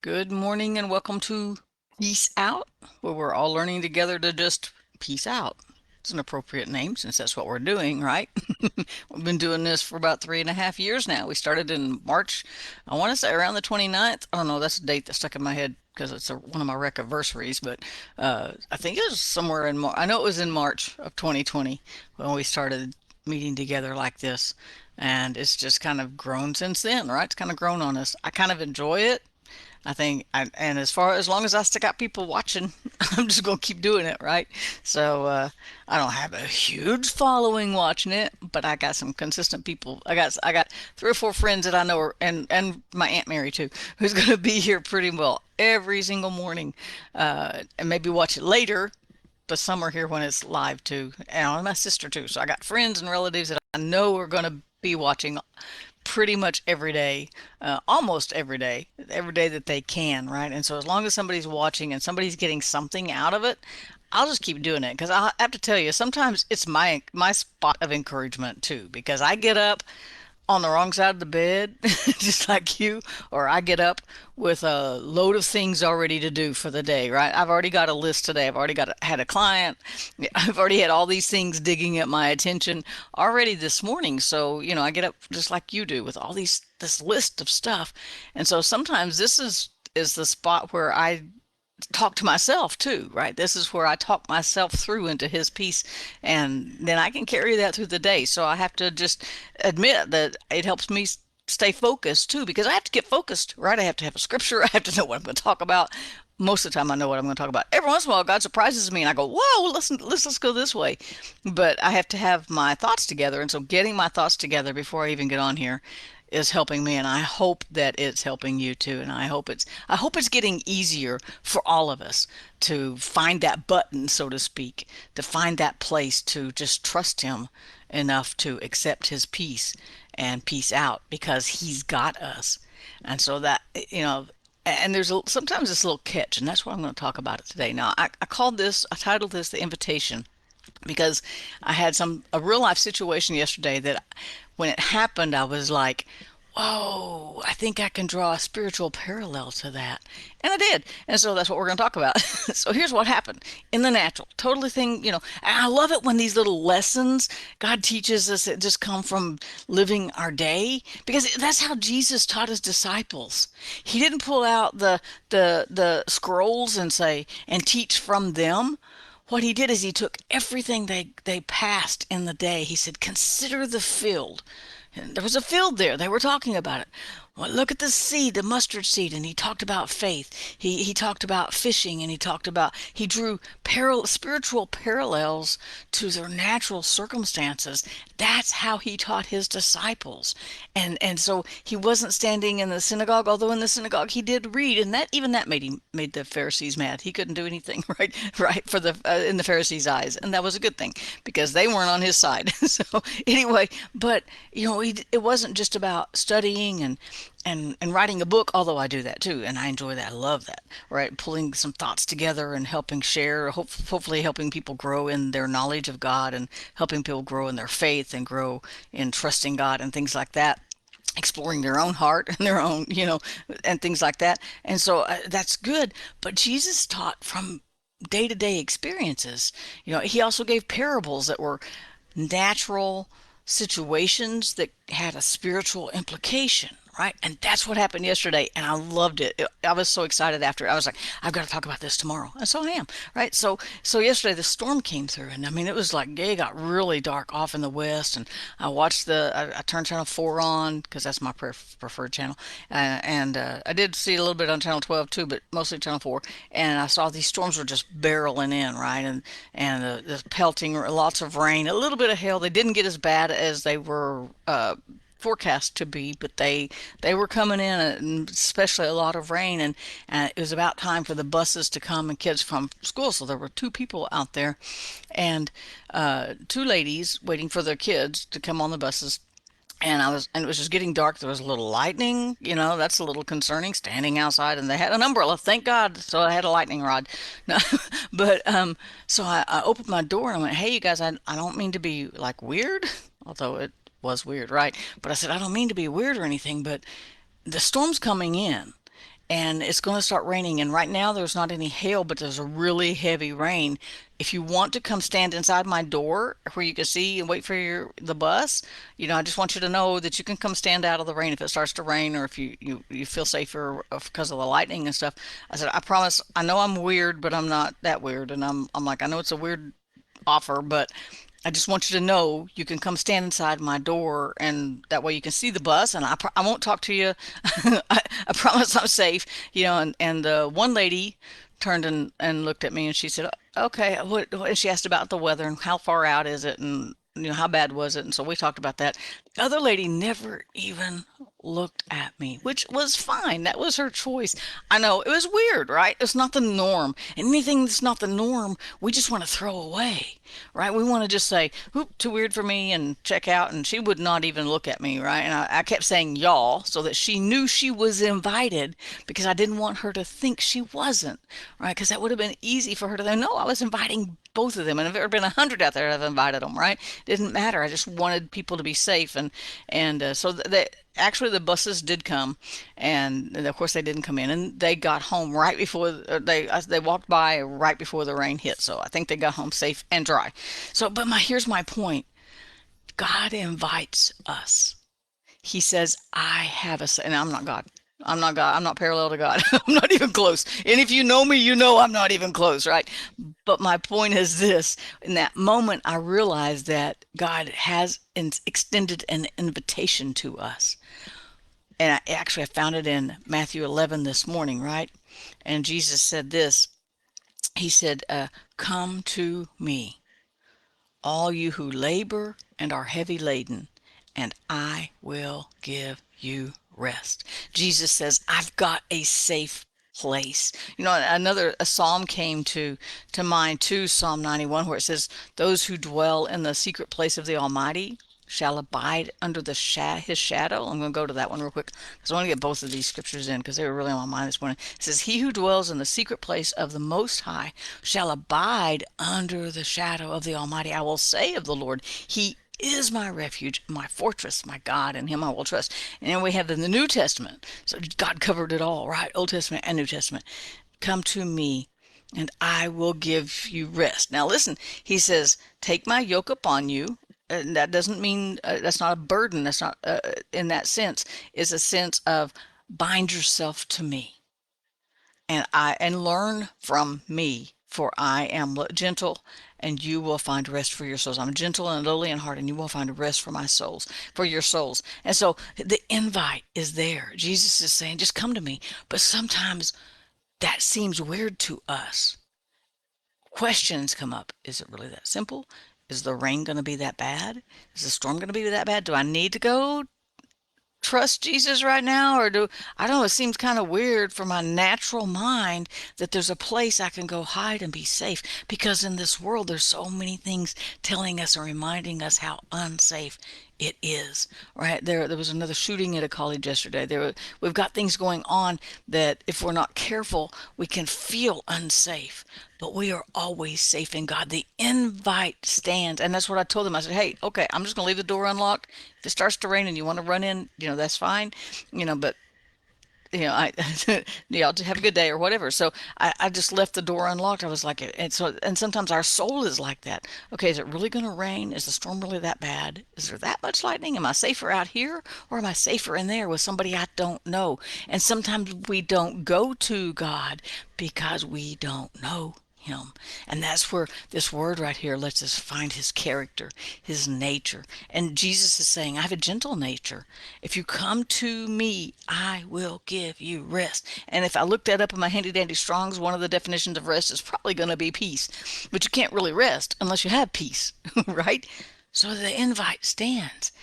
Good morning and welcome to Peace Out, where we're all learning together to just peace out. It's an appropriate name since that's what we're doing, right? We've been doing this for about 3.5 years now. We started in March, I want to say around the 29th. I don't know, that's a date that stuck in my head because it's one of my rec anniversaries, but I think it was somewhere in March. I know it was in March of 2020 when we started meeting together like this. And it's just kind of grown since then, right? It's kind of grown on us. I kind of enjoy it. And as long as I still got people watching, I'm just gonna keep doing it, right? So I don't have a huge following watching it, but I got some consistent people. I got 3 or 4 friends that I know, and my Aunt Mary too, who's gonna be here pretty well every single morning, and maybe watch it later. But some are here when it's live too, and my sister too. So I got friends and relatives that I know are gonna be watching pretty much every day, almost every day that they can, right? And so as long as somebody's watching and somebody's getting something out of it, I'll just keep doing it because I have to tell you, sometimes it's my spot of encouragement too, because I get up on the wrong side of the bed, just like you, or I get up with a load of things already to do for the day, right? I've already got a list today. I've already had a client. I've already had all these things digging at my attention already this morning. So, I get up just like you do with all this list of stuff. And so sometimes this is the spot where I talk to myself too, right? This is where I talk myself through into his peace, and then I can carry that through the day. So I have to just admit that it helps me stay focused too, because I have to get focused, right? I have to have a scripture. I have to know what I'm going to talk about. Most of the time, I know what I'm going to talk about. Every once in a while, God surprises me, and I go, "Whoa, listen, let's go this way." But I have to have my thoughts together, and so getting my thoughts together before I even get on here is helping me, and I hope that it's helping you too. And I hope it's getting easier for all of us to find that button, so to speak, to find that place to just trust him enough to accept his peace and peace out because he's got us. And so that, and sometimes this little catch, and that's what I'm going to talk about it today. Now, I titled this The Invitation because I had a real life situation yesterday that when it happened, I was like, whoa, I think I can draw a spiritual parallel to that. And I did. And so that's what we're going to talk about. So here's what happened in the natural. Totally and I love it when these little lessons God teaches us that just come from living our day, because that's how Jesus taught his disciples. He didn't pull out the scrolls and teach from them. What he did is he took everything they passed in the day. He said, consider the field. And there was a field there. They were talking about it. Well, look at the seed, the mustard seed. And he talked about faith. He talked about fishing, and he drew spiritual parallels to their natural circumstances. That's how he taught his disciples. And so he wasn't standing in the synagogue, although in the synagogue he did read, and that made the Pharisees mad. He couldn't do anything right for the in the Pharisees' eyes, and that was a good thing because they weren't on his side. So anyway, but it wasn't just about studying and writing a book, although I do that too, and I enjoy that. I love that, right? Pulling some thoughts together and helping share, hopefully helping people grow in their knowledge of God and helping people grow in their faith and grow in trusting God and things like that, exploring their own heart and their own, and things like that. And so that's good. But Jesus taught from day to day experiences. He also gave parables that were natural situations that had a spiritual implication, right? And that's what happened yesterday, and I loved it. I was so excited after. I was like, I've got to talk about this tomorrow, and so I am, right? So yesterday the storm came through, and I mean it was like it got really dark off in the west, and I turned channel 4 on because that's my preferred channel, and I did see a little bit on channel 12 too, but mostly channel 4, and I saw these storms were just barreling in, right? And the pelting, lots of rain, a little bit of hail. They didn't get as bad as they were forecast to be, but they were coming in, and especially a lot of rain, and it was about time for the buses to come and kids from school. So there were 2 people out there, and 2 ladies waiting for their kids to come on the buses. And it was just getting dark. There was a little lightning, that's a little concerning, standing outside, and they had an umbrella, thank God. So I had a lightning rod. No, but so I opened my door and I went, "Hey, you guys, I don't mean to be like weird," although it was weird, right? But I said, "I don't mean to be weird or anything, but the storm's coming in, and it's going to start raining. And right now there's not any hail, but there's a really heavy rain. If you want to come stand inside my door where you can see and wait for the bus, I just want you to know that you can come stand out of the rain if it starts to rain, or if you feel safer because of the lightning and stuff. I said, I promise. I know I'm weird, but I'm not that weird. And I'm like, I know it's a weird offer, but I just want you to know you can come stand inside my door, and that way you can see the bus. And I won't talk to you. I promise I'm safe. And the one lady turned and looked at me, and she said, "Okay." And she asked about the weather and how far out is it, and how bad was it. And so we talked about that. The other lady never even looked at me, which was fine. That was her choice. I know it was weird, right? It's not the norm. And anything that's not the norm, we just want to throw away, right? We want to just say, "Oop, too weird for me," and check out. And she would not even look at me, right? And I kept saying y'all so that she knew she was invited, because I didn't want her to think she wasn't, right? Because that would have been easy for her to know, I was inviting both of them. And if there had been 100 out there, I've invited them, right? Didn't matter. I just wanted people to be safe. So actually the buses did come, and of course they didn't come in, and they got home right before they walked by right before the rain hit. So I think they got home safe and dry. So, but my here's my point. God invites us. He says, I have and I'm not God. I'm not God. I'm not parallel to God. I'm not even close. And if you know me, you know I'm not even close, right? But my point is this. In that moment, I realized that God has extended an invitation to us. And I found it in Matthew 11 this morning, right? And Jesus said this. He said, come to me, all you who labor and are heavy laden, and I will give you rest. Jesus says, I've got a safe place. Another a psalm came to mind too, Psalm 91, where it says, those who dwell in the secret place of the Almighty shall abide under his shadow. I'm going to go to that one real quick because I want to get both of these scriptures in because they were really on my mind this morning. It says, he who dwells in the secret place of the Most High shall abide under the shadow of the Almighty. I will say of the Lord, he is my refuge, my fortress, my God, in him I will trust. And then we have in the New Testament. So God covered it all, right? Old Testament and New Testament. Come to me and I will give you rest. Now listen, he says, take my yoke upon you. And that doesn't mean that's not a burden. That's not in that sense. It's a sense of bind yourself to me, and learn from me, for I am gentle, and you will find rest for your souls. I'm gentle and lowly in heart, and you will find rest for my souls, for your souls. And so the invite is there. Jesus is saying, just come to me. But sometimes that seems weird to us. Questions come up. Is it really that simple? Is the rain going to be that bad? Is the storm going to be that bad? Do I need to go trust Jesus right now? Or I don't know, it seems kind of weird for my natural mind that there's a place I can go hide and be safe, because in this world there's so many things telling us and reminding us how unsafe it is, right? There was another shooting at a college yesterday. We've got things going on that if we're not careful, we can feel unsafe. But we are always safe in God. The invite stands. And that's what I told them. I said, hey, okay, I'm just going to leave the door unlocked. If it starts to rain and you want to run in, that's fine. But I, I'll have a good day or whatever. So I just left the door unlocked. I was like, and sometimes our soul is like that. Okay, is it really going to rain? Is the storm really that bad? Is there that much lightning? Am I safer out here, or am I safer in there with somebody I don't know? And sometimes we don't go to God because we don't know him. And that's where this word right here lets us find his character, his nature. And Jesus is saying, I have a gentle nature. If you come to me, I will give you rest. And if I look that up in my handy dandy Strongs, one of the definitions of rest is probably going to be peace. But you can't really rest unless you have peace, right? So the invite stands.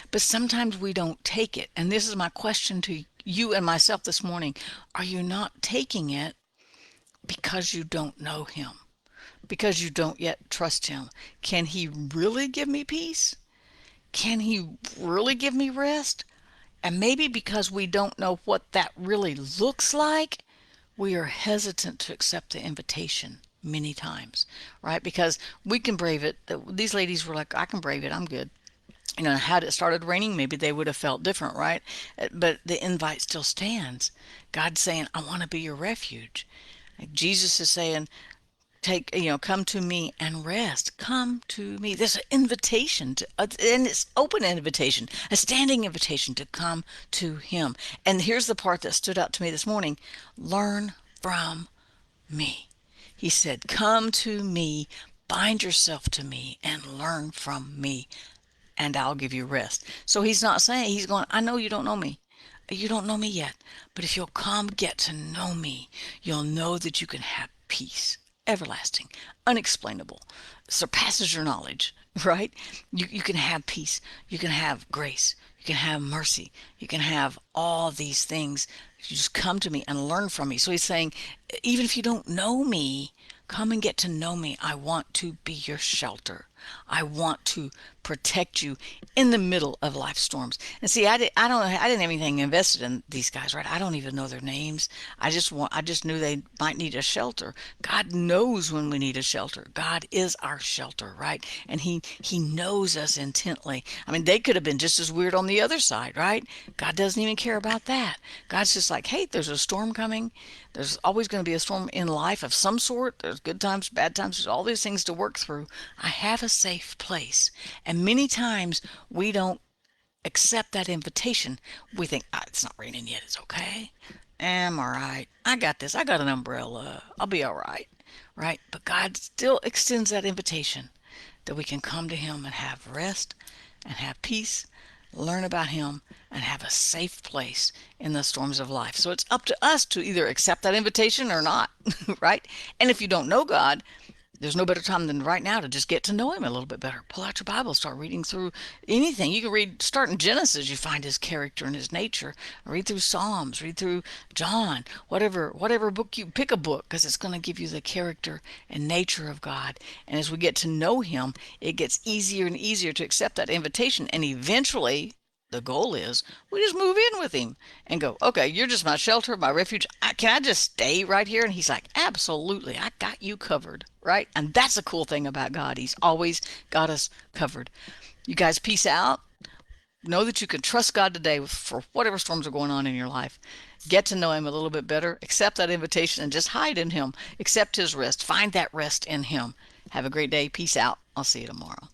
But sometimes we don't take it. And this is my question to you and myself this morning. Are you not taking it because you don't know him, because you don't yet trust him? Can he really give me peace? Can he really give me rest? And maybe because we don't know what that really looks like, we are hesitant to accept the invitation many times, right? Because we can brave it. These ladies were like, I can brave it. I'm good. Had it started raining, maybe they would have felt different, right? But the invite still stands. God's saying, I want to be your refuge. Like Jesus is saying, come to me and rest. Come to me. There's an invitation and it's open invitation, a standing invitation to come to him. And here's the part that stood out to me this morning. Learn from me. He said, come to me, bind yourself to me and learn from me, and I'll give you rest. So he's not saying, he's going, I know you don't know me. You don't know me yet. But if you'll come get to know me, you'll know that you can have peace, everlasting, unexplainable, surpasses your knowledge, right? You can have peace. You can have grace. You can have mercy. You can have all these things. You just come to me and learn from me. So he's saying, even if you don't know me, come and get to know me. I want to be your shelter. I want to protect you in the middle of life storms. And see, I didn't have anything invested in these guys, right? I don't even know their names. I just knew they might need a shelter. God knows when we need a shelter. God is our shelter, right? And he knows us intently. I mean, they could have been just as weird on the other side, right? God doesn't even care about that. God's just like, hey, there's a storm coming. There's always going to be a storm in life of some sort. There's good times, bad times. There's all these things to work through. I have a safe place. And many times we don't accept that invitation. We think, it's not raining yet. It's okay. I'm all right. I got this. I got an umbrella. I'll be all right. Right? But God still extends that invitation that we can come to him and have rest and have peace, learn about him, and have a safe place in the storms of life. So it's up to us to either accept that invitation or not, right? And if you don't know God, there's no better time than right now to just get to know him a little bit better. Pull out your Bible, start reading through anything. You can read, start in Genesis, you find his character and his nature. Read through Psalms, read through John, whatever book you pick a book, because it's going to give you the character and nature of God. And as we get to know him, it gets easier and easier to accept that invitation. And eventually, the goal is we just move in with him and go, okay, you're just my shelter, my refuge. Can I just stay right here? And he's like, absolutely. I got you covered, right? And that's a cool thing about God. He's always got us covered. You guys, peace out. Know that you can trust God today for whatever storms are going on in your life. Get to know him a little bit better. Accept that invitation and just hide in him. Accept his rest. Find that rest in him. Have a great day. Peace out. I'll see you tomorrow.